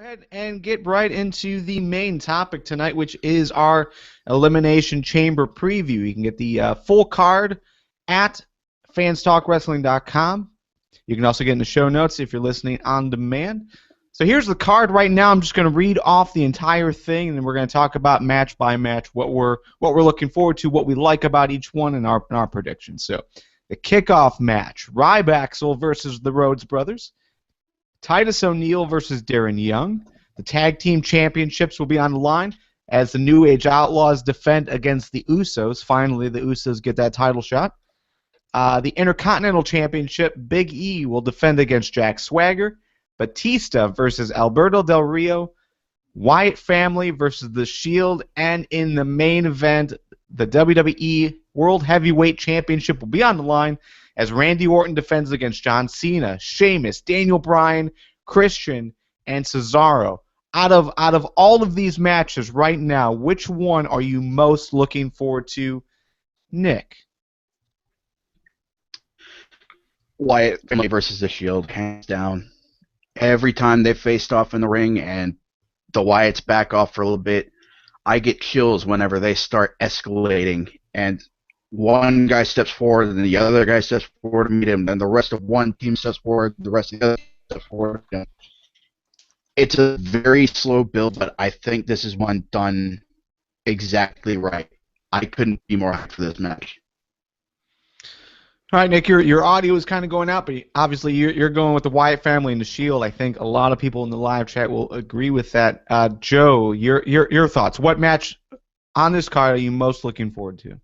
ahead and get right into the main topic tonight, which is our Elimination Chamber preview. You can get the full card at fanstalkwrestling.com. You can also get in the show notes if you're listening on demand. So here's the card right now. I'm just going to read off the entire thing, and then we're going to talk about match by match what we're looking forward to, what we like about each one, and our predictions. So the kickoff match: Ryback versus the Rhodes Brothers. Titus O'Neil versus Darren Young. The tag team championships will be on the line as the New Age Outlaws defend against the Usos. Finally, the Usos get that title shot. The Intercontinental Championship, Big E will defend against Jack Swagger. Batista versus Alberto Del Rio. Wyatt family versus The Shield. And in the main event, the WWE World Heavyweight Championship will be on the line as Randy Orton defends against John Cena, Sheamus, Daniel Bryan, Christian, and Cesaro. Out of all of these matches right now, which one are you most looking forward to, Nick? Wyatt family versus The Shield, hands down. Every time they faced off in the ring and the Wyatts back off for a little bit, I get chills whenever they start escalating and one guy steps forward, and the other guy steps forward to meet him, then the rest of one team steps forward, the rest of the other steps forward. It's a very slow build, but I think this is one done exactly right. I couldn't be more hyped for this match. All right, Nick, your audio is kind of going out, but obviously you're going with the Wyatt family and the Shield. I think a lot of people in the live chat will agree with that. Joe, your thoughts. What match on this card are you most looking forward to?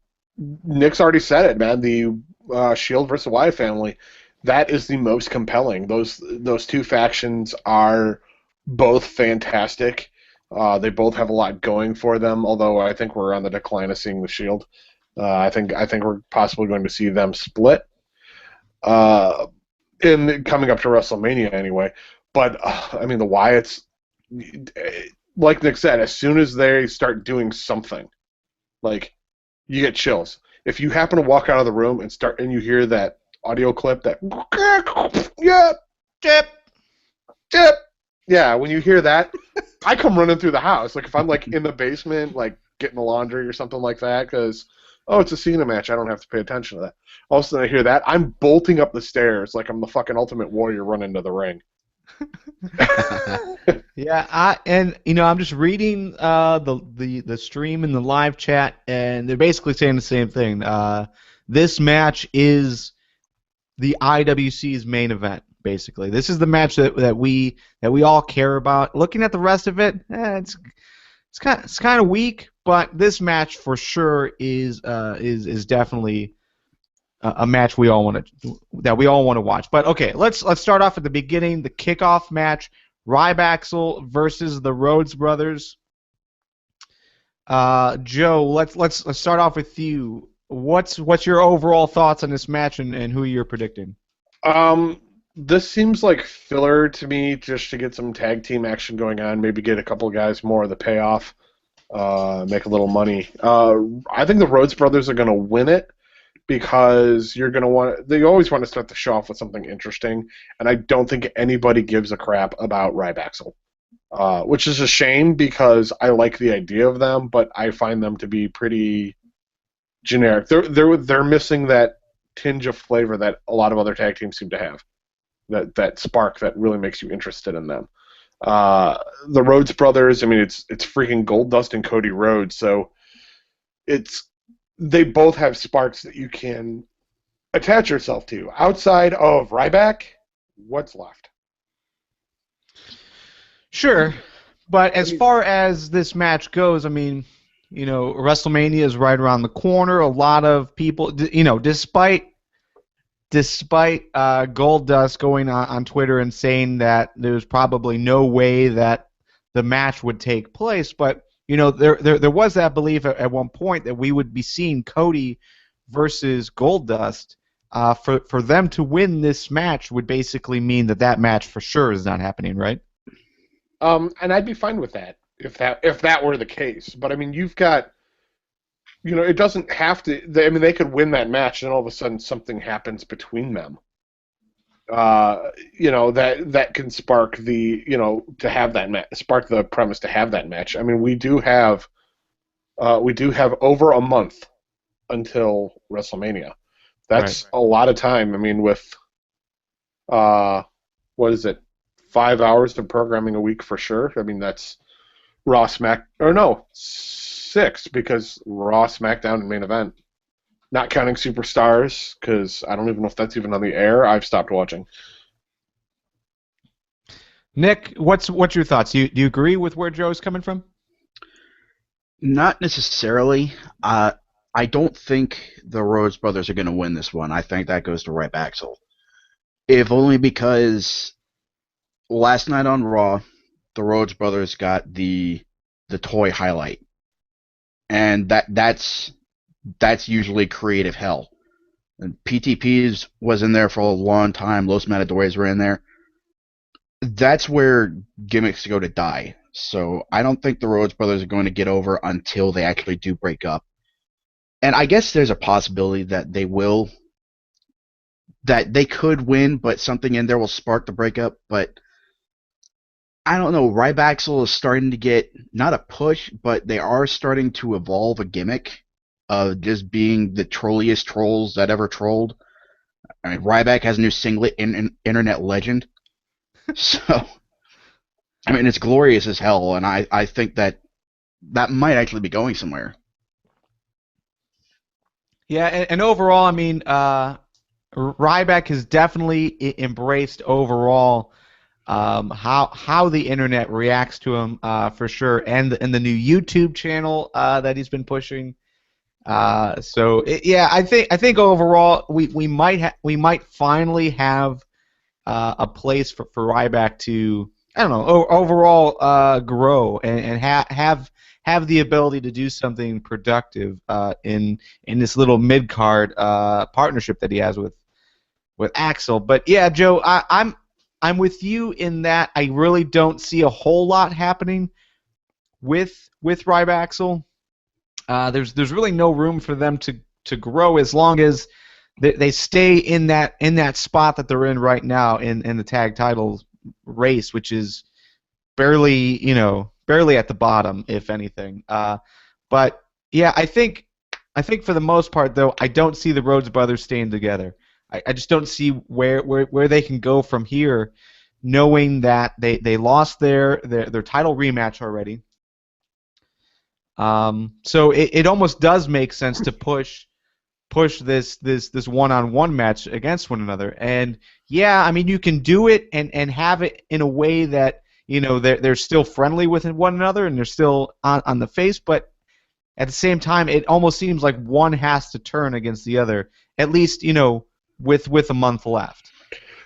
Nick's already said it, man. The Shield versus Wyatt family, that is the most compelling. Those two factions are both fantastic. They both have a lot going for them, although I think we're on the decline of seeing the Shield. I think we're possibly going to see them split in coming up to WrestleMania anyway. But, I mean, the Wyatts, like Nick said, as soon as they start doing something, like, you get chills. If you happen to walk out of the room and you hear that audio clip, that when you hear that, I come running through the house. Like if I'm like in the basement, like getting the laundry or something like that, because it's a Cena match, I don't have to pay attention to that. All of a sudden I hear that, I'm bolting up the stairs like I'm the fucking Ultimate Warrior running to the ring. Yeah, I'm just reading the stream in the live chat, and they're basically saying the same thing. This match is the IWC's main event. Basically, this is the match that we all care about. Looking at the rest of it, it's kind of weak, but this match for sure is definitely a match we all want to watch. But okay, let's start off at the beginning. The kickoff match: Ryback versus the Rhodes Brothers. Joe, let's start off with you. What's your overall thoughts on this match and who you're predicting? This seems like filler to me, just to get some tag team action going on. Maybe get a couple guys more of the payoff, make a little money. I think the Rhodes Brothers are going to win it, because they always want to start the show off with something interesting, and I don't think anybody gives a crap about Ryback, which is a shame because I like the idea of them, but I find them to be pretty generic. They're missing that tinge of flavor that a lot of other tag teams seem to have, that spark that really makes you interested in them. The Rhodes Brothers, I mean, it's freaking Goldust and Cody Rhodes, so they both have sparks that you can attach yourself to. Outside of Ryback, what's left? Sure, but as far as this match goes, I mean, WrestleMania is right around the corner. A lot of people, despite Goldust going on Twitter and saying that there's probably no way that the match would take place, but there was that belief at one point that we would be seeing Cody versus Goldust. For them to win this match would basically mean that match for sure is not happening, right? And I'd be fine with that if that were the case. But I mean, you've got, it doesn't have to. They could win that match, and all of a sudden something happens between them. that can spark the to have that spark the premise to have that match. I mean, we do have over a month until WrestleMania. Right. That's a lot of time. I mean, with uh, what is it, 5 hours of programming a week for sure. I mean, that's Raw, Smack, or no, 6 because Raw, SmackDown, and main event. Not counting Superstars because I don't even know if that's even on the air. I've stopped watching. Nick, what's your thoughts? Do you agree with where Joe's coming from? Not necessarily. I don't think the Rhodes brothers are going to win this one. I think that goes to Ryback. If only because last night on Raw, the Rhodes brothers got the toy highlight, and that's usually creative hell. And PTPs was in there for a long time. Los Matadores were in there. That's where gimmicks go to die. So I don't think the Rhodes brothers are going to get over until they actually do break up. And I guess there's a possibility that they could win, but something in there will spark the breakup. But I don't know. Ryback is starting to get not a push, but they are starting to evolve a gimmick of just being the trolliest trolls that ever trolled. I mean, Ryback has a new singlet in Internet Legend. So, I mean, it's glorious as hell, and I think that might actually be going somewhere. Yeah, and overall, I mean, Ryback has definitely embraced overall how the internet reacts to him for sure, and the new YouTube channel that he's been pushing. Yeah, I think overall we might finally have a place for Ryback to, I don't know, overall grow and have the ability to do something productive in this little mid card partnership that he has with Axel. But yeah, Joe, I'm with you in that I really don't see a whole lot happening with Ryback. There's really no room for them to grow as long as they stay in that spot that they're in right now in the tag title race, which is barely at the bottom, if anything. But yeah, I think for the most part though, I don't see the Rhodes brothers staying together. I just don't see where they can go from here, knowing that they lost their title rematch already. So it almost does make sense to push this one-on-one match against one another. And yeah, I mean you can do it and have it in a way that they're still friendly with one another and they're still on the face, but at the same time it almost seems like one has to turn against the other, at least with a month left.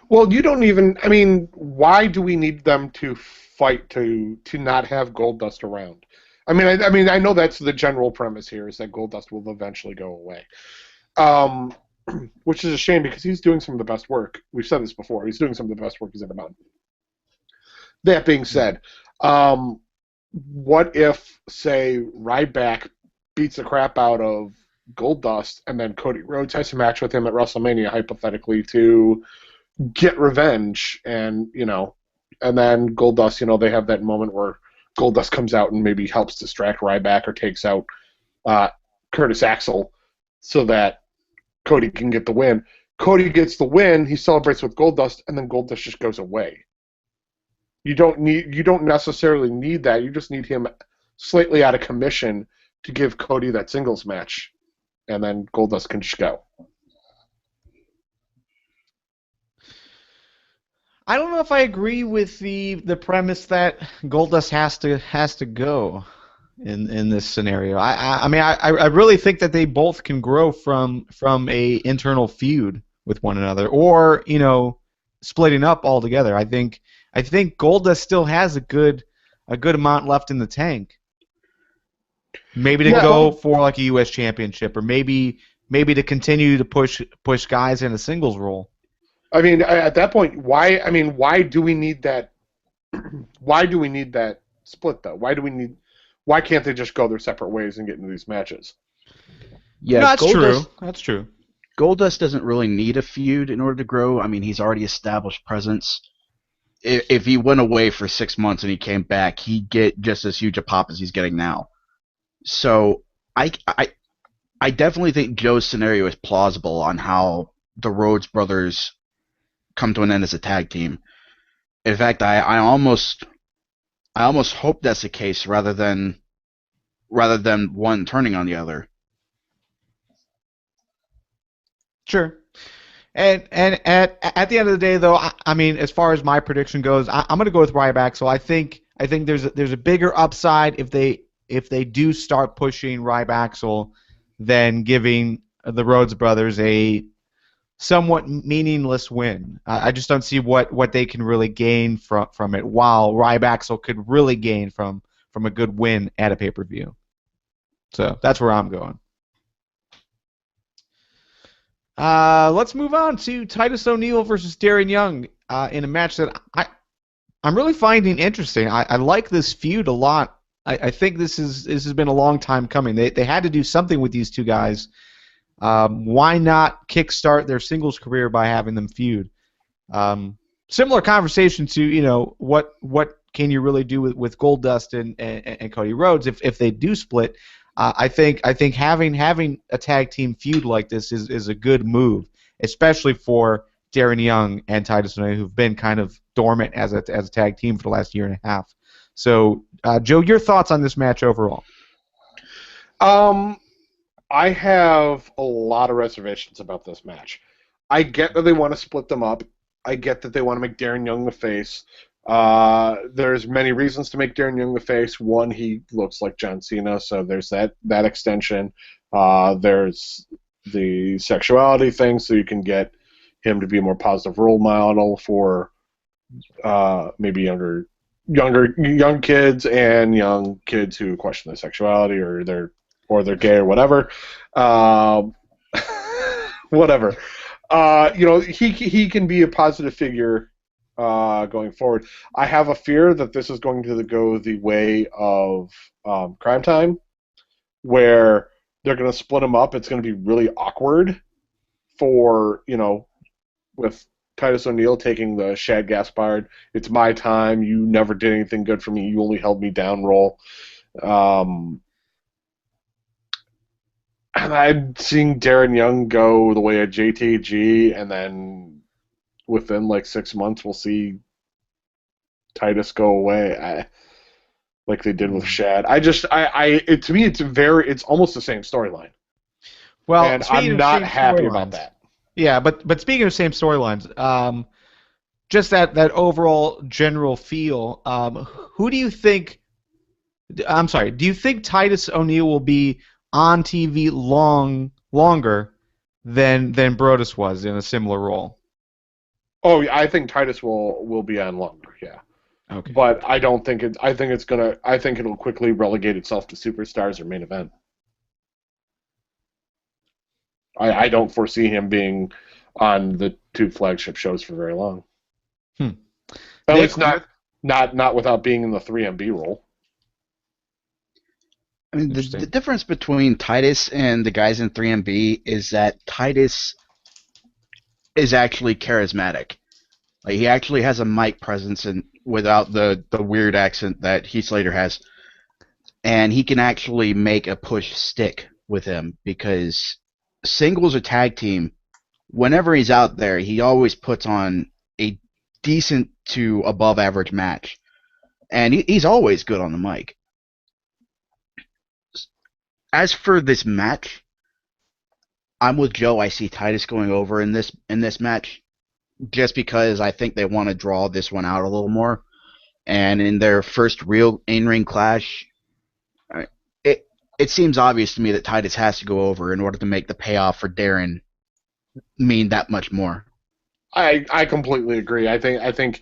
Well, you don't even. I mean, why do we need them to fight to not have Goldust around? I know that's the general premise here is that Goldust will eventually go away, um, which is a shame because he's doing some of the best work. We've said this before. He's doing some of the best work he's ever done. That being said, what if, say, Ryback beats the crap out of Goldust, and then Cody Rhodes has a match with him at WrestleMania, hypothetically, to get revenge, and then Goldust, they have that moment where Goldust comes out and maybe helps distract Ryback or takes out Curtis Axel so that Cody can get the win. Cody gets the win, he celebrates with Goldust, and then Goldust just goes away. You don't necessarily need that. You just need him slightly out of commission to give Cody that singles match, and then Goldust can just go. I don't know if I agree with the premise that Goldust has to go in this scenario. I really think that they both can grow from a internal feud with one another, or splitting up altogether. I think Goldust still has a good amount left in the tank. Maybe to Yeah, go for like a U.S. championship, or maybe to continue to push guys in a singles role. I mean, at that point, why? I mean, why do we need that? Why do we need that split though? Why can't they just go their separate ways and get into these matches? No, Yeah, that's true. Goldust That's true. Goldust doesn't really need a feud in order to grow. I mean, he's already established presence. If he went away for 6 months and he came back, he'd get just as huge a pop as he's getting now. So I, I, I definitely think Joe's scenario is plausible on how the Rhodes brothers come to an end as a tag team. In fact, I almost hope that's the case rather than one turning on the other. Sure. And at the end of the day, though, I mean, as far as my prediction goes, I'm going to go with Ryback. So I think there's a bigger upside if they do start pushing Ryback than giving the Rhodes brothers a somewhat meaningless win. I just don't see what they can really gain from it, while Ryback could really gain from a good win at a pay-per-view. So that's where I'm going. Let's move on to Titus O'Neil versus Darren Young in a match that I'm really finding interesting. I like this feud a lot. I think this has been a long time coming. They had to do something with these two guys. Why not kickstart their singles career by having them feud? Similar conversation to what can you really do with Goldust and Cody Rhodes if they do split. I think having a tag team feud like this is a good move, especially for Darren Young and Titus O'Neil, who've been kind of dormant as a tag team for the last year and a half. So, Joe, your thoughts on this match overall? I have a lot of reservations about this match. I get that they want to split them up. I get that they want to make Darren Young the face. There's many reasons to make Darren Young the face. One, he looks like John Cena, so there's that extension. There's the sexuality thing, so you can get him to be a more positive role model for maybe young kids and young kids who question their sexuality or they're gay or whatever. Whatever. He can be a positive figure going forward. I have a fear that this is going to go the way of Crime Time, where they're going to split them up. It's going to be really awkward for, with Titus O'Neil taking the Shad Gaspard, it's my time, you never did anything good for me, you only held me down role. And I'm seeing Darren Young go the way of JTG, and then within like 6 months we'll see Titus go away, like they did with Shad. To me it's almost the same storyline. Well, and I'm not happy about storylines. that. Yeah, but speaking of same storylines, just that overall general feel, who do you think? I'm sorry. Do you think Titus O'Neil will be on TV longer than Brodus was in a similar role? Oh, I think Titus will be on longer. Yeah. Okay. But I don't think it. I think it'll quickly relegate itself to Superstars or main event. I don't foresee him being on the two flagship shows for very long. At least not without being in the 3MB role. I mean, the difference between Titus and the guys in 3MB is that Titus is actually charismatic. Like, he actually has a mic presence and without the weird accent that Heath Slater has. And he can actually make a push stick with him, because singles or tag team, whenever he's out there, he always puts on a decent to above average match. And he's always good on the mic. As for this match, I'm with Joe. I see Titus going over in this match, just because I think they want to draw this one out a little more. And in their first real in-ring clash, it seems obvious to me that Titus has to go over in order to make the payoff for Darren mean that much more. I completely agree. I think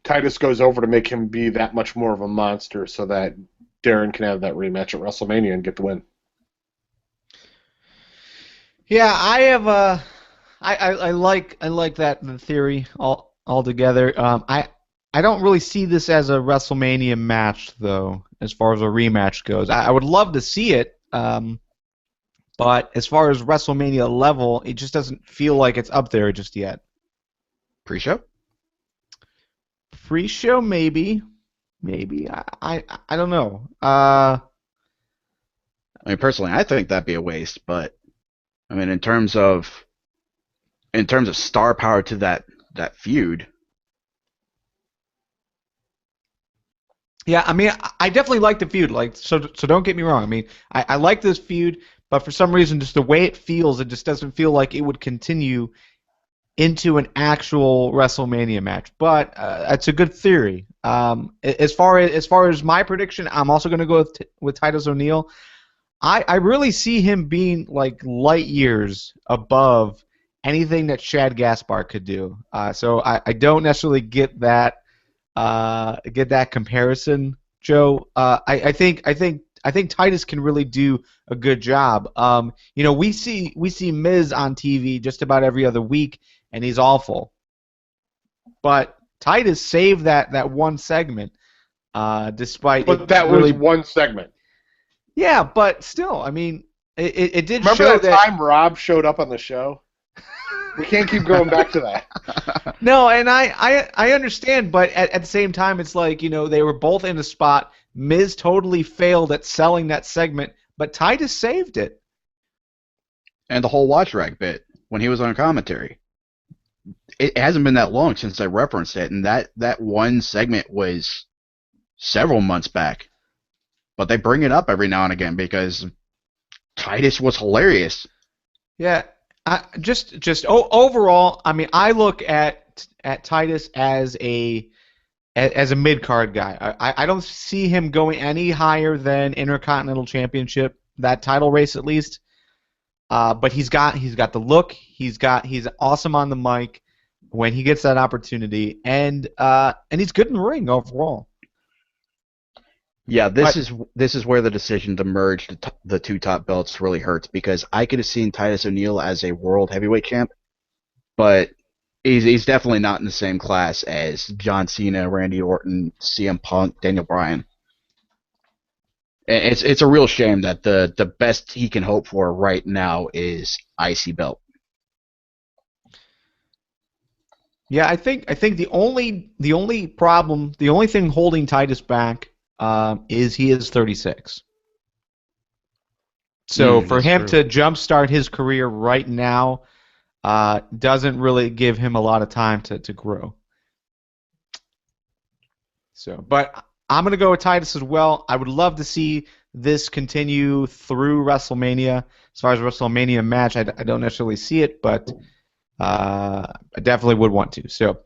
Titus goes over to make him be that much more of a monster, so that Darren can have that rematch at WrestleMania and get the win. Yeah, I have I like that theory altogether. I don't really see this as a WrestleMania match, though, as far as a rematch goes. I would love to see it, but But as far as WrestleMania level, it just doesn't feel like it's up there just yet. Pre-show? Pre-show, maybe. Maybe. I don't know. I mean, personally, I think that'd be a waste. But I mean, in terms of star power to that feud, Yeah, I mean, I definitely like the feud. Like, so don't get me wrong. I mean, I like this feud, but for some reason, just the way it feels, it just doesn't feel like it would continue into an actual WrestleMania match. But it's a good theory. As far as my prediction, I'm also going to go with Titus O'Neil. I really see him being like light years above anything that Shad Gaspar could do. So I don't necessarily get that comparison, Joe. I think Titus can really do a good job. We see Miz on TV just about every other week, and he's awful. But Titus saved that one segment, despite But it that was really. one segment. Yeah, but still, I mean, it did Remember show that that. time Rob showed up on the show? We can't keep going back to that. No, and I understand, but at the same time, it's like, they were both in a spot. Miz totally failed at selling that segment, but Titus saved it. and the whole watch rack bit when he was on commentary. It hasn't been that long since I referenced it, and that one segment was several months back. But they bring it up every now and again because Titus was hilarious. Yeah, overall, I mean, I look at Titus as a mid card guy. I don't see him going any higher than Intercontinental Championship, that title race at least. But he's got the look. He's awesome on the mic when he gets that opportunity, and he's good in the ring overall. Yeah, But this is where the decision to merge the two top belts really hurts because I could have seen Titus O'Neil as a world heavyweight champ, but he's definitely not in the same class as John Cena, Randy Orton, CM Punk, Daniel Bryan. It's a real shame that the best he can hope for right now is IC belt. yeah, I think the only problem, the only thing holding Titus back, is he is 36. So for That's him true. to jumpstart his career right now doesn't really give him a lot of time to grow. So, but I'm gonna go with Titus as well. I would love to see this continue through WrestleMania. As far as WrestleMania match, I don't necessarily see it, but I definitely would want to. So,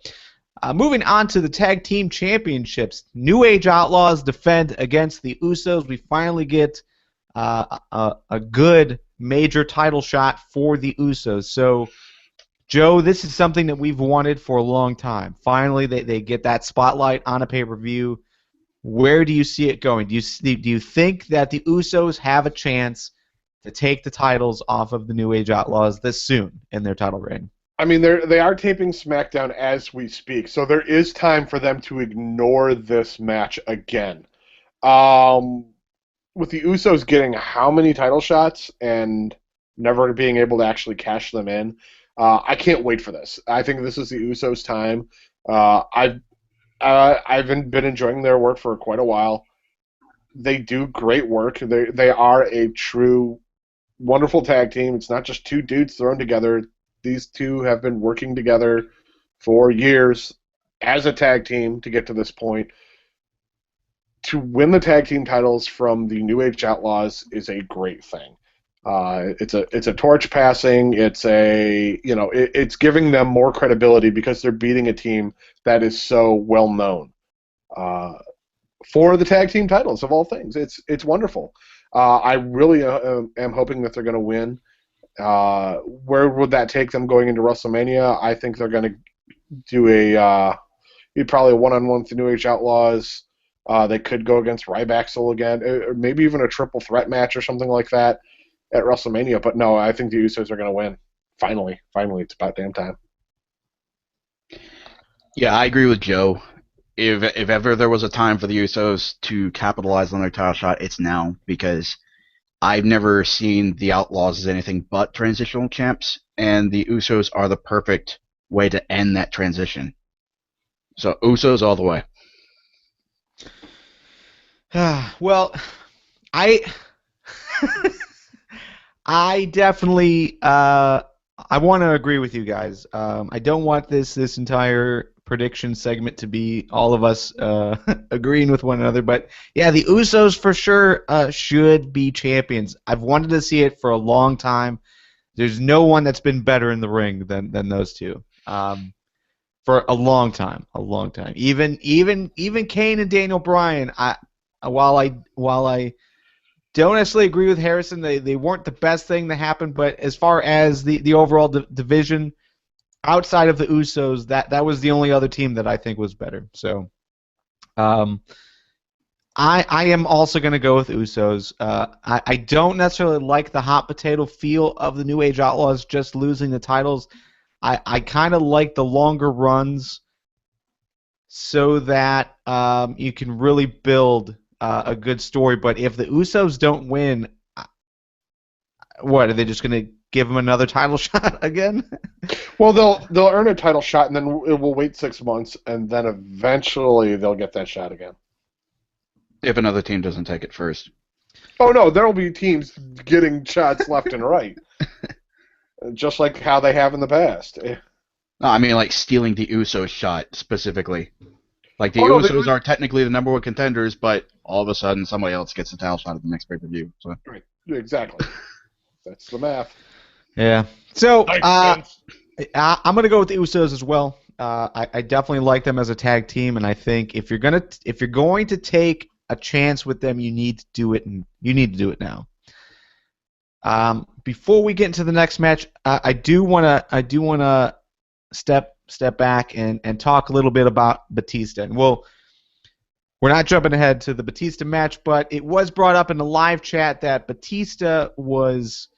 moving on to the tag team championships, New Age Outlaws defend against the Usos. We finally get a good major title shot for the Usos. So, Joe, this is something that we've wanted for a long time. Finally, they get that spotlight on a pay-per-view. Where do you see it going? Do you think that the Usos have a chance to take the titles off of the New Age Outlaws this soon in their title reign? I mean, they are taping SmackDown as we speak, so there is time for them to ignore this match again. Um, with the Usos getting how many title shots and never being able to actually cash them in, I can't wait for this. I think this is the Usos' time. I've been enjoying their work for quite a while. They do great work. They are a true wonderful tag team. It's not just two dudes thrown together. These two have been working together for years as a tag team to get to this point. To win the tag team titles from the New Age Outlaws is a great thing. It's a torch passing. It's giving them more credibility because they're beating a team that is so well known for the tag team titles of all things. It's wonderful. I really am hoping that they're going to win. Where would that take them going into WrestleMania? I think they're going to do probably a one-on-one with the New Age Outlaws. They could go against Ryback again, or maybe even a triple threat match or something like that at WrestleMania. But no, I think the Usos are going to win. Finally, it's about damn time. Yeah, I agree with Joe. If ever there was a time for the Usos to capitalize on their title shot, it's now because I've never seen the Outlaws as anything but transitional champs, and the Usos are the perfect way to end that transition. So Usos all the way. Well, I I definitely I want to agree with you guys. I don't want this entire prediction segment to be all of us agreeing with one another, but yeah, the Usos for sure should be champions. I've wanted to see it for a long time. There's no one that's been better in the ring than those two. For a long time, a long time. Even Kane and Daniel Bryan. While I don't necessarily agree with Harrison. They weren't the best thing that happened, but as far as the overall division, outside of the Usos, that was the only other team that I think was better. So, I am also going to go with Usos. I don't necessarily like the hot potato feel of the New Age Outlaws just losing the titles. I kind of like the longer runs so that you can really build a good story. But if the Usos don't win, what are they just going to give them another title shot again? Well, they'll earn a title shot, and then it will wait 6 months, and then eventually they'll get that shot again. If another team doesn't take it first. Oh no, there will be teams getting shots left and right, just like how they have in the past. No, I mean like stealing the Usos shot specifically. Like the No, Usos are technically the number one contenders, but all of a sudden somebody else gets the title shot at the next pay-per-view. So. Right, exactly. That's the math. Yeah. So Nice, I'm going to go with the Usos as well. I definitely like them as a tag team, and I think if you're going to take a chance with them, you need to do it, and you need to do it now. Before we get into the next match, I do want to step back and talk a little bit about Batista. And we're not jumping ahead to the Batista match, but it was brought up in the live chat that Batista was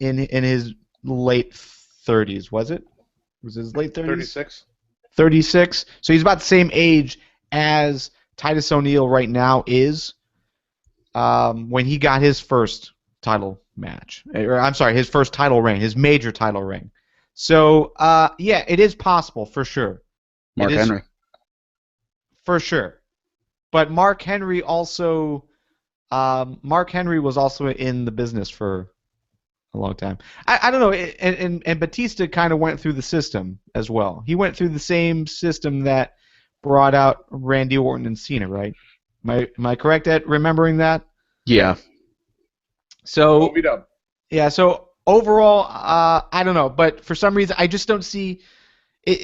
in his late 30s. Was it? Was his late 30s? 36. 36. So he's about the same age as Titus O'Neil right now is when he got his first title match. Or, I'm sorry, his first title reign, his major title reign. So, yeah, it is possible, for sure. Mark Henry. For sure. But Mark Henry was also in the business for a long time. I don't know, and Batista kind of went through the system as well. He went through the same system that brought out Randy Orton and Cena, right? Am I correct at remembering that? Yeah. So, yeah, so overall, I don't know, but for some reason, I just don't see.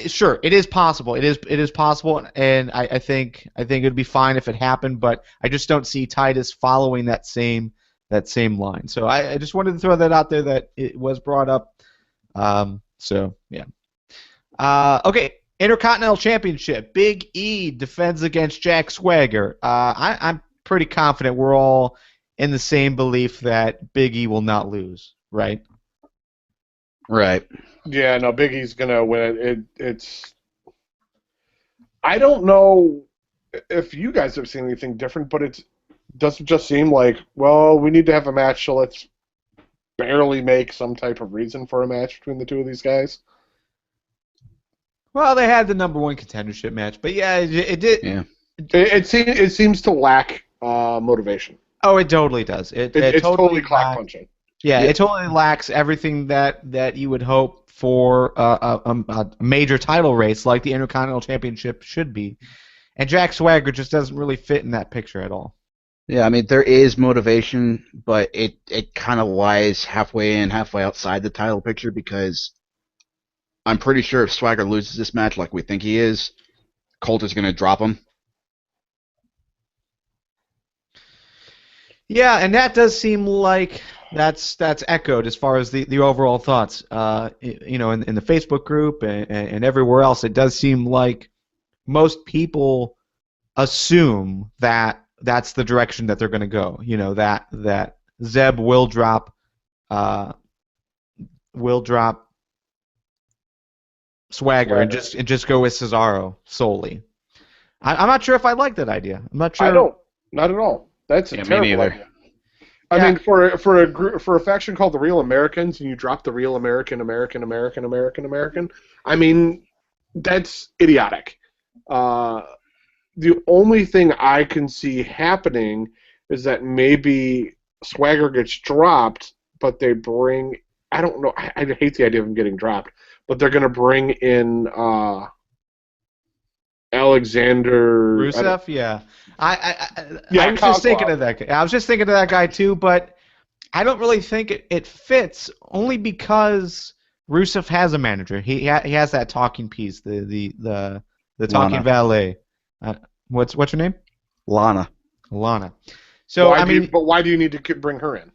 Sure, it is possible. It is possible, and I think it'd be fine if it happened, but I just don't see Titus following that same line. So I just wanted to throw that out there that it was brought up. So yeah. Okay, Intercontinental Championship. Big E defends against Jack Swagger. I'm pretty confident we're all in the same belief that Big E will not lose, right? Right. Yeah, no, Big E's gonna win it. It's. I don't know if you guys have seen anything different, but it doesn't just seem like, well, we need to have a match, so let's barely make some type of reason for a match between the two of these guys. Well, they had the number one contendership match, but yeah, it did. Yeah. It seems to lack motivation. Oh, it totally does. It's totally clock punching. Yeah, it totally lacks everything that you would hope for a major title race like the Intercontinental Championship should be. And Jack Swagger just doesn't really fit in that picture at all. Yeah, I mean, there is motivation, but it kind of lies halfway in, halfway outside the title picture because I'm pretty sure if Swagger loses this match like we think he is, Colt is going to drop him. Yeah, and that does seem like that's echoed as far as the overall thoughts. In the Facebook group and everywhere else, it does seem like most people assume that that's the direction that they're going to go. You know, that Zeb will drop Swagger and just go with Cesaro solely. I'm not sure if I like that idea. I'm not sure. I don't. Not at all. That's a terrible me neither. idea. I mean, for a faction called the Real Americans, and you drop the Real American. I mean, that's idiotic. Uh, the only thing I can see happening is that maybe Swagger gets dropped, but they bring. I don't know. I hate the idea of him getting dropped, but they're going to bring in Alexander. Rusev, yeah. I Yeah, was just thinking Kozlov. of that guy. I was just thinking of that guy too, but I don't really think it fits only because Rusev has a manager. He has that talking piece, the talking Lana. valet. What's her name? Lana. Lana. So But why do you need to bring her in?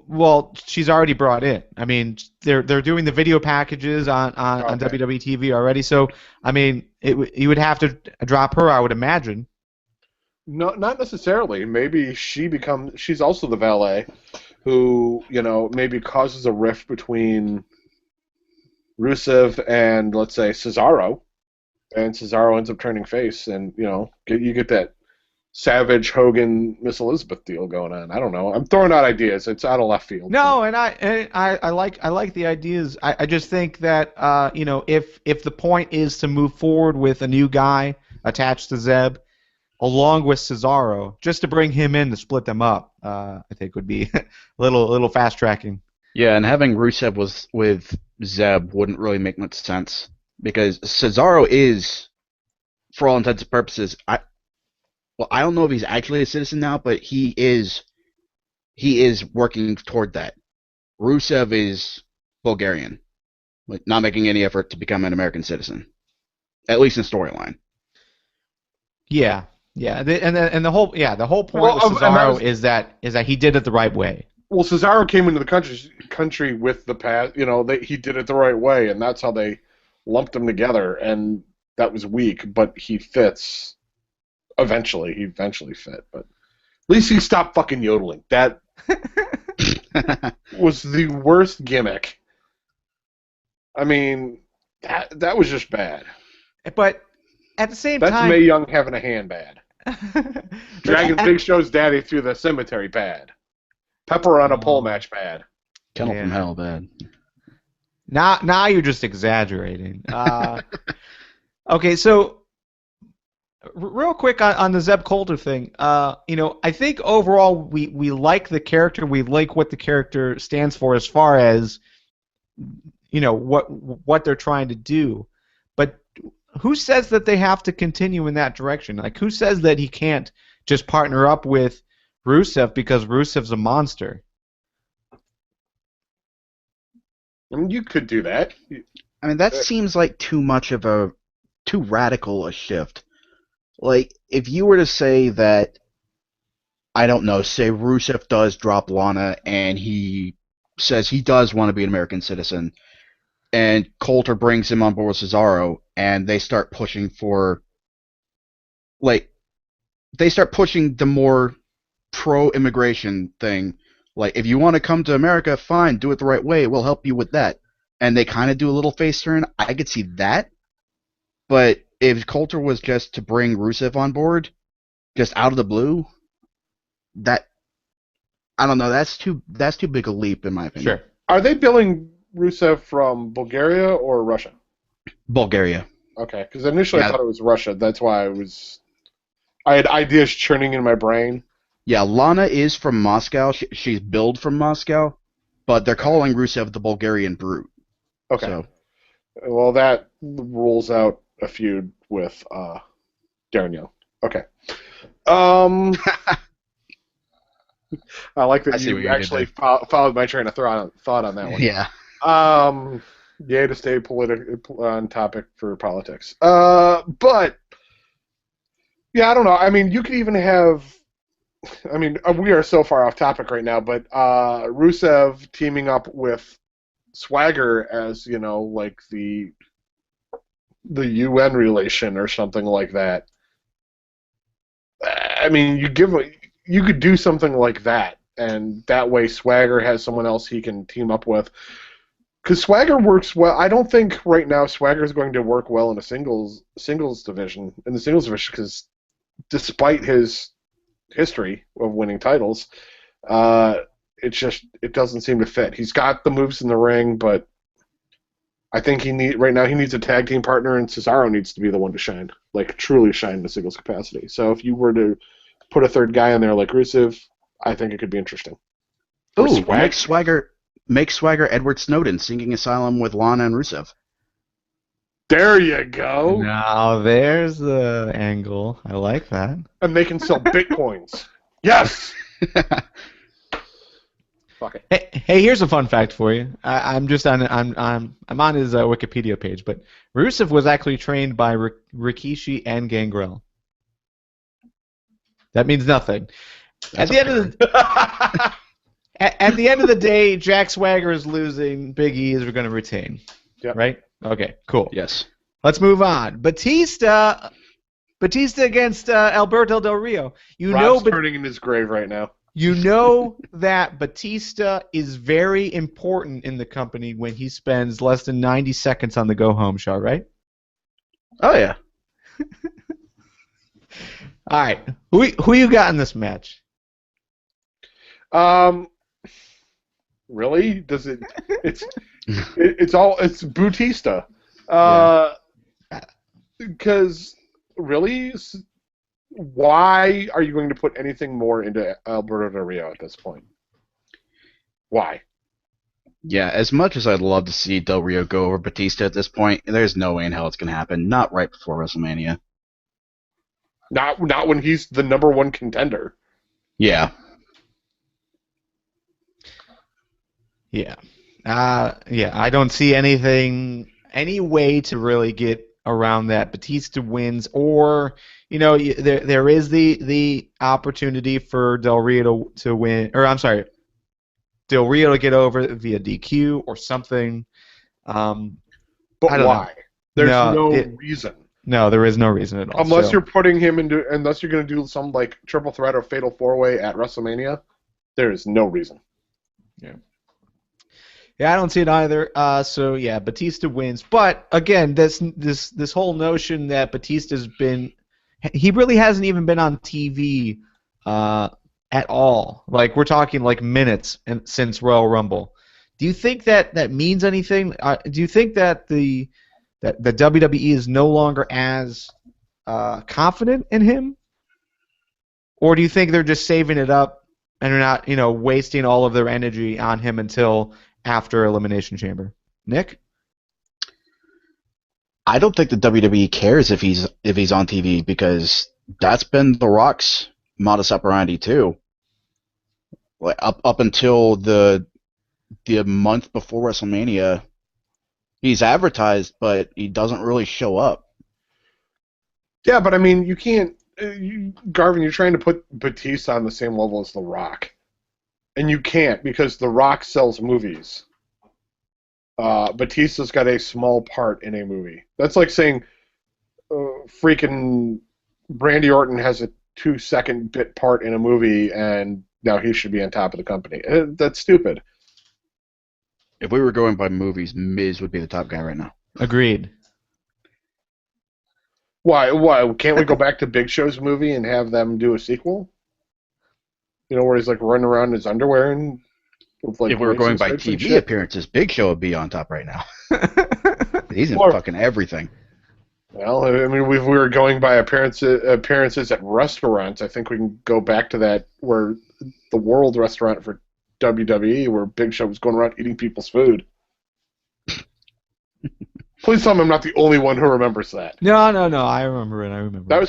well, she's already brought in. I mean, they're doing the video packages on Okay. WWE TV already. So I mean, you would have to drop her, I would imagine. No, not necessarily. Maybe she's also the valet who, maybe causes a rift between Rusev and, let's say, Cesaro, and Cesaro ends up turning face, and, you get that Savage Hogan Miss Elizabeth deal going on. I don't know. I'm throwing out ideas. It's out of left field. No, and I like the ideas. I just think that if the point is to move forward with a new guy attached to Zeb, along with Cesaro, just to bring him in to split them up, I think would be a little fast tracking. Yeah, and having Rusev with Zeb wouldn't really make much sense because Cesaro is, for all intents and purposes, I don't know if he's actually a citizen now, but he is working toward that. Rusev is Bulgarian, like not making any effort to become an American citizen, at least in storyline. Yeah, yeah, the whole point Well, with Cesaro is that he did it the right way. Well, Cesaro came into the country with the past. He did it the right way, and that's how they lumped them together. And that was weak, but he fits. Eventually, he fit. But at least he stopped fucking yodeling. That was the worst gimmick. I mean, that was just bad. But at the same That's time, Mae Young having a hand bad. Dragging Big Show's daddy through the cemetery bad. Pepper on a pole match bad. Kennel Yeah. from Hell bad. Now you're just exaggerating. Okay, so real quick on the Zeb Coulter thing. I think overall we like the character. We like what the character stands for as far as what they're trying to do. But who says that they have to continue in that direction? Like, who says that he can't just partner up with Rusev because Rusev's a monster? I mean, you could do that. I mean, that seems like too radical a shift. Like, if you were to say that, I don't know, say Rusev does drop Lana and he says he does want to be an American citizen, and Coulter brings him on board with Cesaro, and they start pushing for, the more pro-immigration thing. Like, if you want to come to America, fine, do it the right way, we'll help you with that. And they kind of do a little face turn. I could see that. But if Coulter was just to bring Rusev on board, just out of the blue, I don't know, that's too big a leap in my opinion. Sure. Are they billing Rusev from Bulgaria or Russia? Bulgaria. Okay, because initially I thought it was Russia. That's why I had ideas churning in my brain. Yeah, Lana is from Moscow. She's billed from Moscow, but they're calling Rusev the Bulgarian Brute. Okay. So. Well, that rules out a feud with Darren Young. Okay. I like that you actually followed my train of thought on that one. Yeah. Yeah, to stay on topic for politics. But yeah, I don't know. I mean, you could even have. I mean, we are so far off topic right now, but Rusev teaming up with Swagger as like the UN relation or something like that. I mean, you could do something like that, and that way Swagger has someone else he can team up with. Because Swagger works well. I don't think right now Swagger is going to work well in a singles division, because despite his history of winning titles, It doesn't seem to fit. He's got the moves in the ring, but I think he needs a tag team partner, and Cesaro needs to be the one to shine, like truly shine in a singles capacity. So if you were to put a third guy in there like Rusev, I think it could be interesting. Ooh, make Swagger Edward Snowden singing Asylum with Lana and Rusev. There you go. Now there's the angle. I like that. And they can sell bitcoins. Yes. Fuck it. Hey, here's a fun fact for you. I'm on his Wikipedia page, but Rusev was actually trained by Rikishi and Gangrel. That means nothing. At the end of the day, Jack Swagger is losing. Big E is going to retain. Yep. Right? Okay, cool. Yes. Let's move on. Batista against Alberto Del Rio. Rob's turning in his grave right now. You know that Batista is very important in the company when he spends less than 90 seconds on the go-home show, right? Oh, yeah. All right. Who you got in this match? Really? Does it? It's it's Batista. Because really, why are you going to put anything more into Alberto Del Rio at this point? Why? Yeah, as much as I'd love to see Del Rio go over Batista at this point, there's no way in hell it's going to happen. Not right before WrestleMania. Not when he's the number one contender. Yeah. Yeah. I don't see any way to really get around that. Batista wins, or there is the opportunity for Del Rio to win, or I'm sorry, Del Rio to get over via DQ or something. But why? There's no reason. No, there is no reason at all. Unless you're putting him unless you're going to do some like triple threat or fatal four-way at WrestleMania, there is no reason. Yeah. Yeah, I don't see it either. So yeah, Batista wins. But again, this whole notion that Batista's he really hasn't even been on TV at all. Like we're talking like minutes since Royal Rumble. Do you think that means anything? Do you think that the WWE is no longer as confident in him, or do you think they're just saving it up and they're not wasting all of their energy on him until after Elimination Chamber? Nick? I don't think the WWE cares if he's on TV, because that's been The Rock's modus operandi too. Like up until the month before WrestleMania, he's advertised, but he doesn't really show up. Yeah, but I mean, you can't, Garvin. You're trying to put Batista on the same level as The Rock. And you can't, because The Rock sells movies. Batista's got a small part in a movie. That's like saying freaking Randy Orton has a 2-second bit part in a movie and now he should be on top of the company. That's stupid. If we were going by movies, Miz would be the top guy right now. Agreed. Why? Can't we go back to Big Show's movie and have them do a sequel? Where he's like running around in his underwear and with, like, if we were going by TV appearances, Big Show would be on top right now. He's in fucking everything. Well, I mean, if we were going by appearances at restaurants, I think we can go back to that where the World Restaurant for WWE, where Big Show was going around eating people's food. Please tell me I'm not the only one who remembers that. No. I remember it. That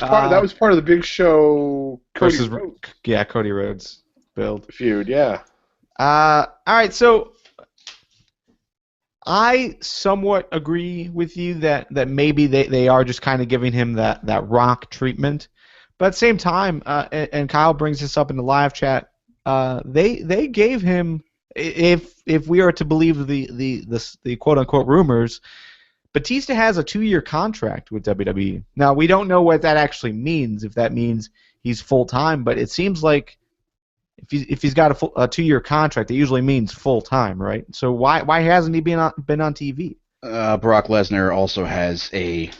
was part of the Big Show Cody Rhodes. Yeah, Cody Rhodes build feud. Yeah. All right. So I somewhat agree with you that maybe they are just kind of giving him that Rock treatment, but at the same time, and Kyle brings this up in the live chat, they gave him, if we are to believe the quote unquote rumors, Batista has a 2-year contract with WWE. Now, we don't know what that actually means, if that means he's full-time, but it seems like if he's got a 2-year contract, it usually means full-time, right? So why hasn't he been on TV? Brock Lesnar also has a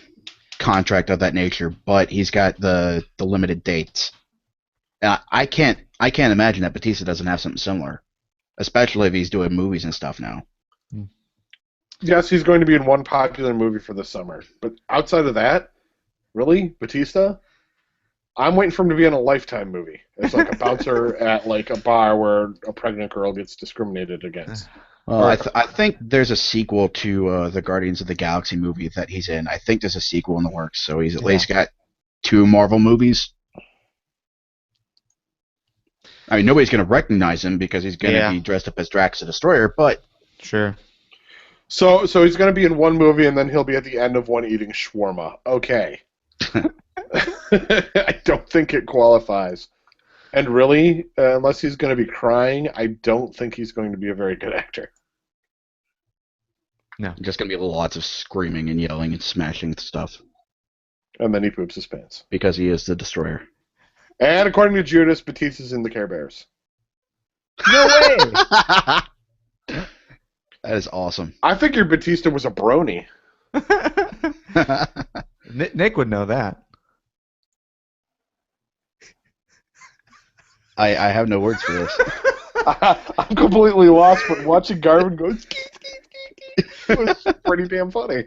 contract of that nature, but he's got the limited dates. I can't I can't imagine that Batista doesn't have something similar, especially if he's doing movies and stuff now. Yes, he's going to be in one popular movie for the summer. But outside of that, really? Batista? I'm waiting for him to be in a Lifetime movie. It's like a bouncer at like a bar where a pregnant girl gets discriminated against. Well, I think there's a sequel to the Guardians of the Galaxy movie that he's in. I think there's a sequel in the works, so he's at least got 2 Marvel movies. I mean, nobody's going to recognize him because he's going to be dressed up as Drax the Destroyer, but... Sure. So he's going to be in one movie, and then he'll be at the end of one eating shawarma. Okay. I don't think it qualifies. And really, unless he's going to be crying, I don't think he's going to be a very good actor. No. Just going to be lots of screaming and yelling and smashing stuff. And then he poops his pants. Because he is the Destroyer. And according to Judas, Batista's in the Care Bears. No way! That is awesome. I figured Batista was a brony. Nick would know that. I have no words for this. I'm completely lost, but watching Garvin go skeet, skeet, skeet, skeet was pretty damn funny.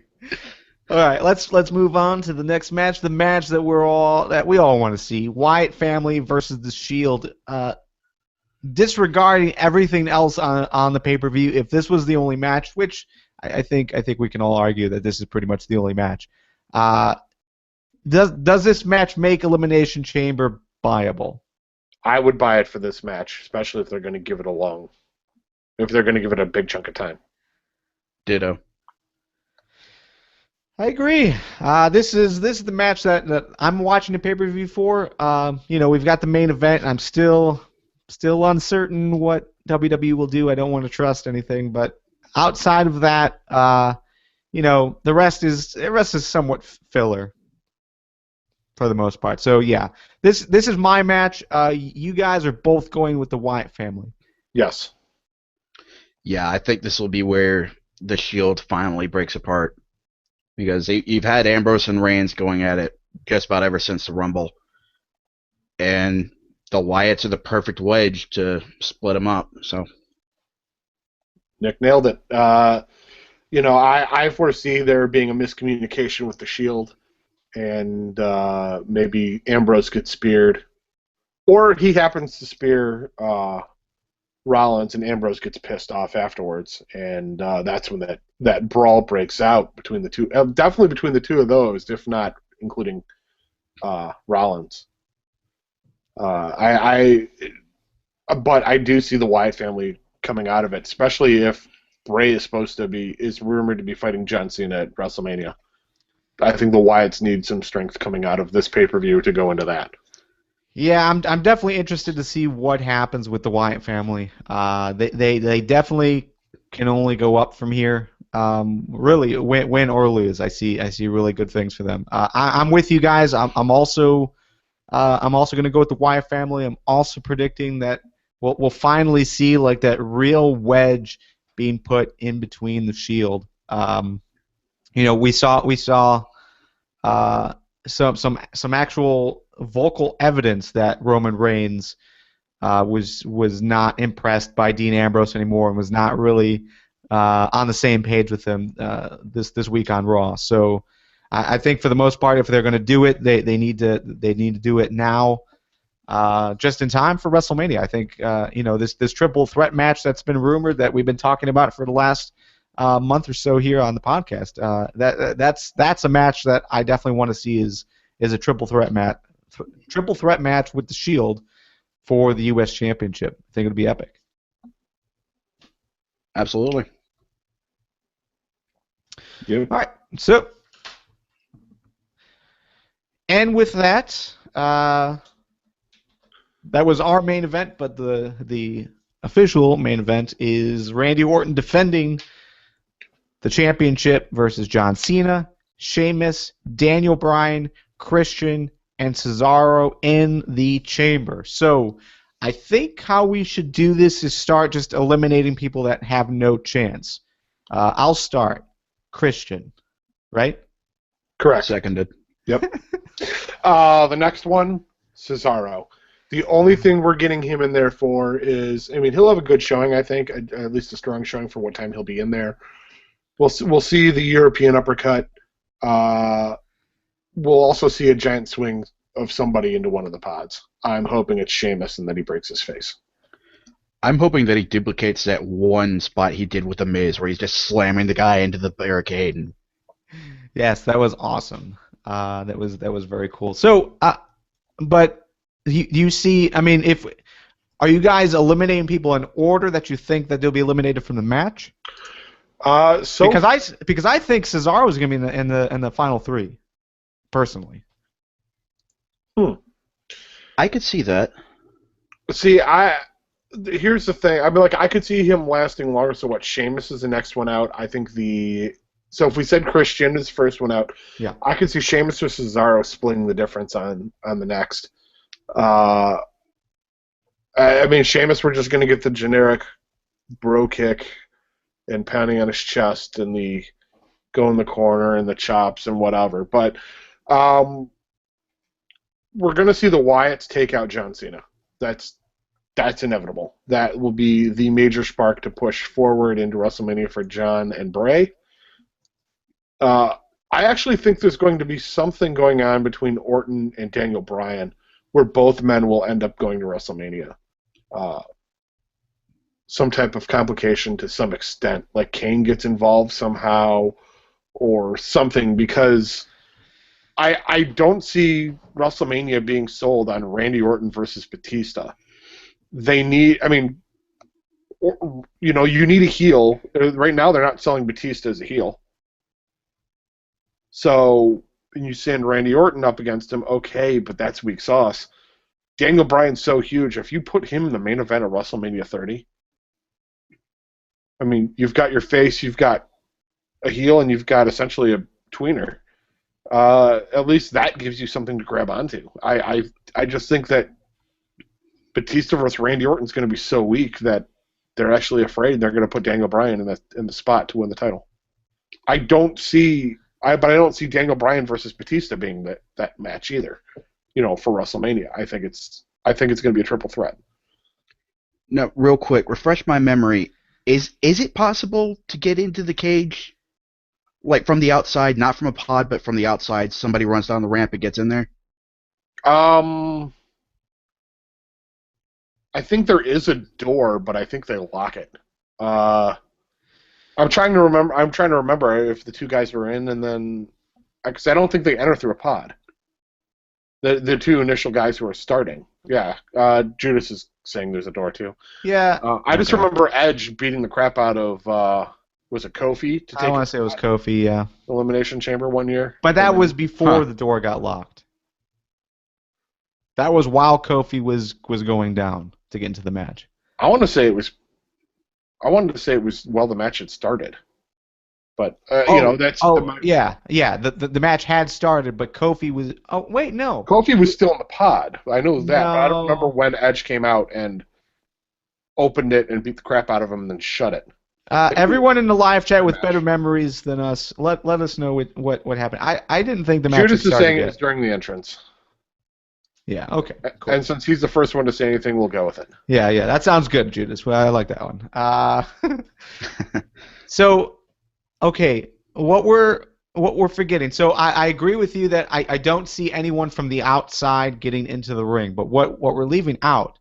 All right, let's move on to the next match, the match that we all want to see: Wyatt family versus the Shield. Disregarding everything else on the pay-per-view, if this was the only match, which I think we can all argue that this is pretty much the only match, does this match make Elimination Chamber viable? I would buy it for this match, especially if they're going to give it if they're going to give it a big chunk of time. Ditto. I agree. This is the match that I'm watching the pay-per-view for. We've got the main event, and I'm still uncertain what WWE will do. I don't want to trust anything, but outside of that, the rest is somewhat filler for the most part. So yeah, this is my match. You guys are both going with the Wyatt family. Yes. Yeah, I think this will be where the Shield finally breaks apart. Because you've had Ambrose and Reigns going at it just about ever since the Rumble. And the Wyatts are the perfect wedge to split them up. So Nick nailed it. I foresee there being a miscommunication with the Shield. And maybe Ambrose gets speared. Or he happens to spear Rollins, and Ambrose gets pissed off afterwards, and that's when that brawl breaks out between the two. Definitely between the two of those, if not including Rollins. But I do see the Wyatt family coming out of it, especially if Bray is rumored to be fighting John Cena at WrestleMania. I think the Wyatts need some strength coming out of this pay-per-view to go into that. Yeah, I'm definitely interested to see what happens with the Wyatt family. They definitely can only go up from here. Really, win or lose, I see really good things for them. I'm with you guys. I'm also going to go with the Wyatt family. I'm also predicting that we'll finally see like that real wedge being put in between the Shield. We saw some actual vocal evidence that Roman Reigns was not impressed by Dean Ambrose anymore and was not really on the same page with him this week on Raw. So I think for the most part, if they're going to do it, they need to do it now, just in time for WrestleMania. I think this triple threat match that's been rumored that we've been talking about for the last month or so here on the podcast. That's a match that I definitely want to see is a triple threat match with the Shield for the U.S. Championship. I think it'll be epic. Absolutely. Yeah. All right. So, and with that, that was our main event, but the official main event is Randy Orton defending the championship versus John Cena, Sheamus, Daniel Bryan, Christian, and Cesaro in the chamber. So I think how we should do this is start just eliminating people that have no chance. I'll start. Christian, right? Correct. Seconded. Yep. The next one, Cesaro. The only thing we're getting him in there for is, I mean, he'll have a good showing, I think, at least a strong showing for what time he'll be in there. We'll see the European uppercut. We'll also see a giant swing of somebody into one of the pods. I'm hoping it's Sheamus and that he breaks his face. I'm hoping that he duplicates that one spot he did with the Miz, where he's just slamming the guy into the barricade. And Yes, that was awesome. That was very cool. So, but you see, I mean, are you guys eliminating people in order that you think that they'll be eliminated from the match? Because I think Cesaro is going to be in the final three, personally. I could see that. See, here's the thing. I mean, like, I could see him lasting longer. So what? Sheamus is the next one out. I think So if we said Christian is the first one out, yeah, I could see Sheamus or Cesaro splitting the difference on the next. I mean, Sheamus, we're just going to get the generic bro kick and pounding on his chest and the go in the corner and the chops and whatever. But we're going to see the Wyatts take out John Cena. That's inevitable. That will be the major spark to push forward into WrestleMania for John and Bray. I actually think there's going to be something going on between Orton and Daniel Bryan where both men will end up going to WrestleMania. Some type of complication to some extent, like Kane gets involved somehow or something, because I don't see WrestleMania being sold on Randy Orton versus Batista. You need a heel. Right now they're not selling Batista as a heel. So you send Randy Orton up against him, okay, but that's weak sauce. Daniel Bryan's so huge. If you put him in the main event of WrestleMania 30, I mean, you've got your face, you've got a heel, and you've got essentially a tweener. At least that gives you something to grab onto. I just think that Batista versus Randy Orton is going to be so weak that they're actually afraid they're going to put Daniel Bryan in the spot to win the title. I don't see Daniel Bryan versus Batista being that match either. For WrestleMania, I think it's going to be a triple threat. Now, real quick, refresh my memory. Is it possible to get into the cage, like from the outside, not from a pod, but from the outside? Somebody runs down the ramp and gets in there. I think there is a door, but I think they lock it. I'm trying to remember if the two guys were in, and then because I don't think they enter through a pod. The two initial guys who are starting. Yeah, Judas is saying there's a door too. Yeah. I just remember Edge beating the crap out of was it Kofi to take? I want to say it was Kofi. Yeah. Elimination Chamber one year. But that was before the door got locked. That was while Kofi was going down to get into the match. I wanted to say it was while the match had started. But that's the match had started, but Kofi was. Oh wait, no. Kofi was still in the pod. I know that, but I don't remember when Edge came out and opened it and beat the crap out of him and then shut it. Everyone in the live chat with better memories than us, let us know what happened. I didn't think the match Judas had started is saying yet. it was during the entrance. Yeah. Okay. Cool. And since he's the first one to say anything, we'll go with it. Yeah. That sounds good, Judas. Well, I like that one. So. Okay, what we're forgetting. So I agree with you that I don't see anyone from the outside getting into the ring. But what we're leaving out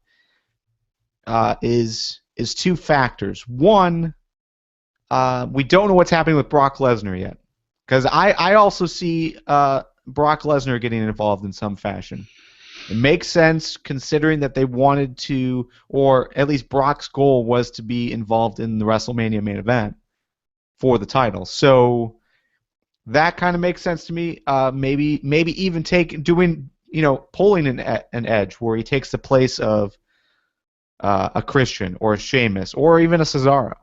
is two factors. One, we don't know what's happening with Brock Lesnar yet, because I also see Brock Lesnar getting involved in some fashion. It makes sense considering that they wanted to, or at least Brock's goal was to be involved in the WrestleMania main event for the title. So that kind of makes sense to me. Maybe even pulling an Edge where he takes the place of a Christian or a Sheamus or even a Cesaro,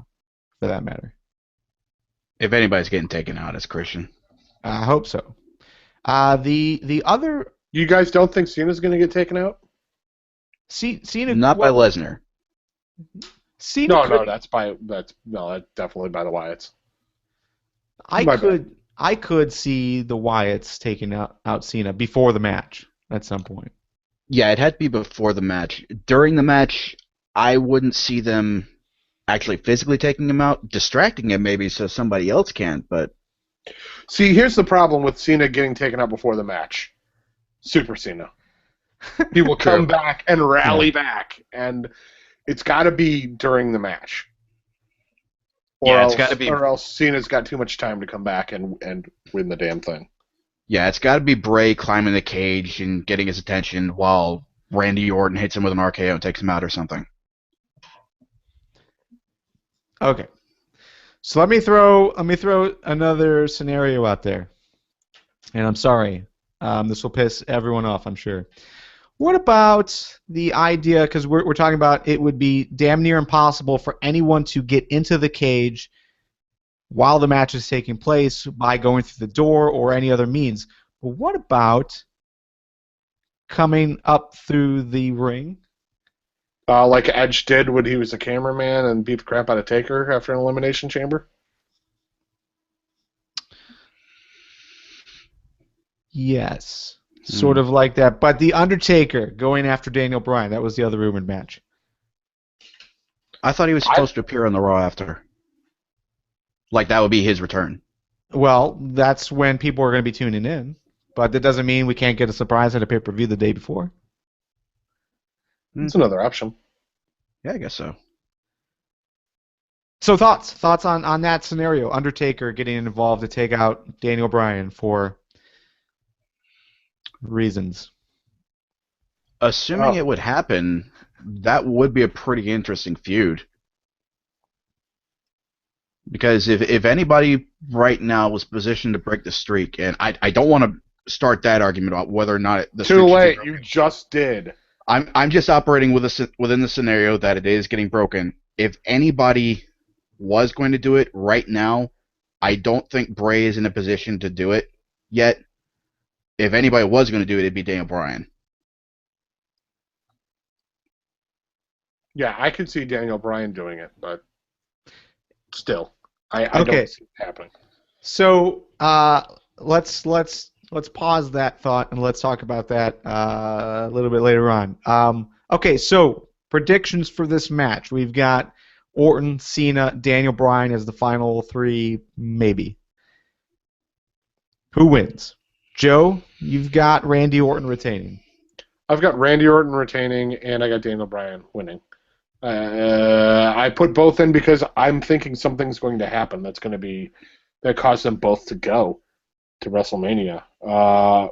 for that matter. If anybody's getting taken out, it's Christian. I hope so. The other. You guys don't think Cena's going to get taken out? Cena. Not by Lesnar. Cena. No, that's definitely by the Wyatts. I could see the Wyatts taking out Cena before the match at some point. Yeah, it had to be before the match. During the match, I wouldn't see them actually physically taking him out, distracting him maybe so somebody else can, but See, here's the problem with Cena getting taken out before the match. Super Cena. He will true. come back and rally back, and it's got to be during the match. Yeah, it's got to be. Or else Cena's got too much time to come back and win the damn thing. Yeah, it's got to be Bray climbing the cage and getting his attention while Randy Orton hits him with an RKO and takes him out or something. Okay. So let me throw another scenario out there. And I'm sorry. This will piss everyone off, I'm sure. What about the idea, because we're talking about it would be damn near impossible for anyone to get into the cage while the match is taking place by going through the door or any other means. But what about coming up through the ring? Like Edge did when he was a cameraman and beat the crap out of Taker after an Elimination Chamber? Yes. Sort of like that. But The Undertaker going after Daniel Bryan, that was the other rumored match. I thought he was supposed to appear on the Raw after. Like, that would be his return. Well, that's when people are going to be tuning in. But that doesn't mean we can't get a surprise at a pay-per-view the day before. It's another option. Yeah, I guess so. So thoughts on that scenario? Undertaker getting involved to take out Daniel Bryan for reasons. Assuming it would happen, that would be a pretty interesting feud. Because if anybody right now was positioned to break the streak, and I don't want to start that argument about whether or not the streak Too should be late, broken. you just did. I'm just operating within the scenario that it is getting broken. If anybody was going to do it right now, I don't think Bray is in a position to do it yet. If anybody was going to do it, it'd be Daniel Bryan. Yeah, I could see Daniel Bryan doing it, but still, I Okay. don't see it happening. So let's pause that thought and let's talk about that a little bit later on. Okay, so predictions for this match. We've got Orton, Cena, Daniel Bryan as the final three, maybe. Who wins? Joe, you've got Randy Orton retaining. I've got Randy Orton retaining, and I got Daniel Bryan winning. I put both in because I'm thinking something's going to happen that causes them both to go to WrestleMania. I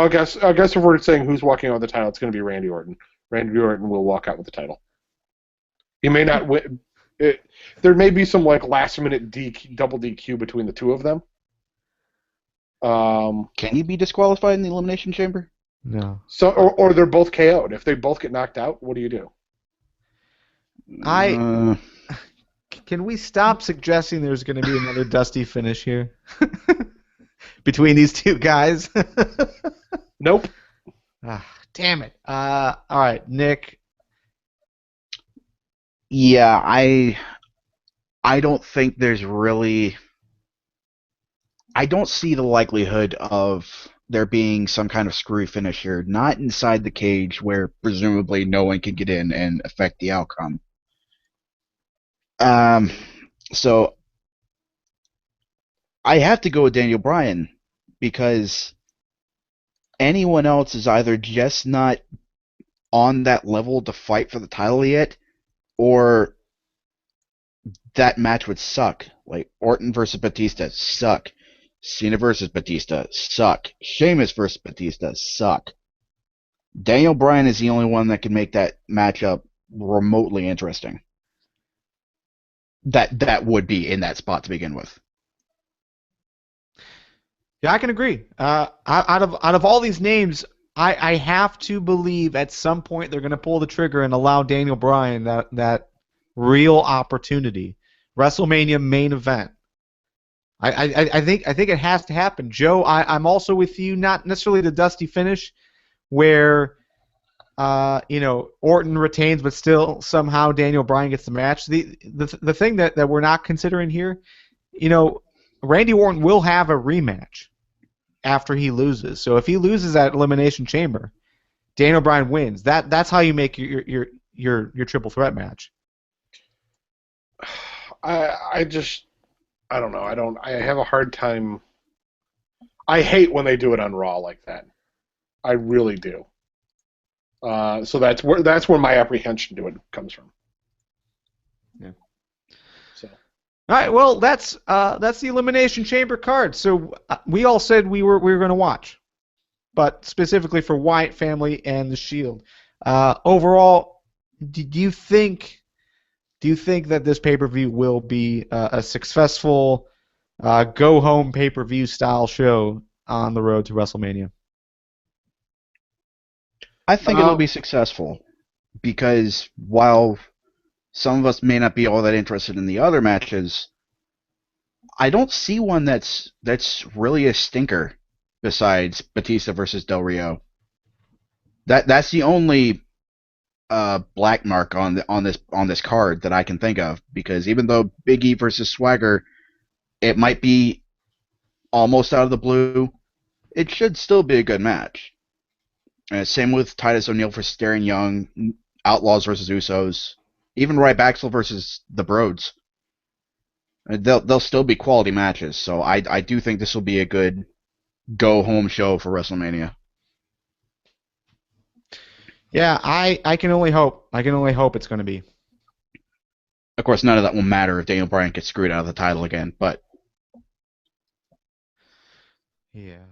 guess if we're saying who's walking out with the title, it's going to be Randy Orton. Randy Orton will walk out with the title. He may not win. There may be some like last minute double DQ between the two of them. Can he be disqualified in the Elimination Chamber? No. So, or they're both KO'd. If they both get knocked out, what do you do? Can we stop suggesting there's going to be another dusty finish here between these two guys? Nope. Damn it. All right, Nick. Yeah, I don't think there's really. I don't see the likelihood of there being some kind of screwy finish here, not inside the cage where presumably no one can get in and affect the outcome. So I have to go with Daniel Bryan because anyone else is either just not on that level to fight for the title yet, or that match would suck. Like Orton versus Batista, suck. Cena versus Batista, suck. Sheamus versus Batista, suck. Daniel Bryan is the only one that can make that matchup remotely interesting. That would be in that spot to begin with. Yeah, I can agree. Out of all these names, I have to believe at some point they're going to pull the trigger and allow Daniel Bryan that real opportunity. WrestleMania main event. I think it has to happen. Joe, I'm also with you. Not necessarily the dusty finish, where Orton retains, but still somehow Daniel Bryan gets the match. The thing that we're not considering here, Randy Orton will have a rematch after he loses. So if he loses at Elimination Chamber, Daniel Bryan wins. That's how you make your triple threat match. I just I don't know. I have a hard time. I hate when they do it on Raw like that. I really do. So that's where my apprehension to it comes from. Yeah. So All right. Well, that's the Elimination Chamber card. So we all said we were going to watch, but specifically for Wyatt family and the Shield. Overall, do you think that this pay-per-view will be a successful go-home pay-per-view style show on the road to WrestleMania? I think it'll be successful because while some of us may not be all that interested in the other matches, I don't see one that's really a stinker besides Batista versus Del Rio. That's the only black mark on this card that I can think of, because even though Big E versus Swagger, it might be almost out of the blue, it should still be a good match. Same with Titus O'Neil versus Darren Young, Outlaws versus Usos, even Ryback versus the Broads. They'll still be quality matches, so I do think this will be a good go home show for WrestleMania. Yeah, I can only hope. I can only hope it's going to be. Of course, none of that will matter if Daniel Bryan gets screwed out of the title again, but Yeah.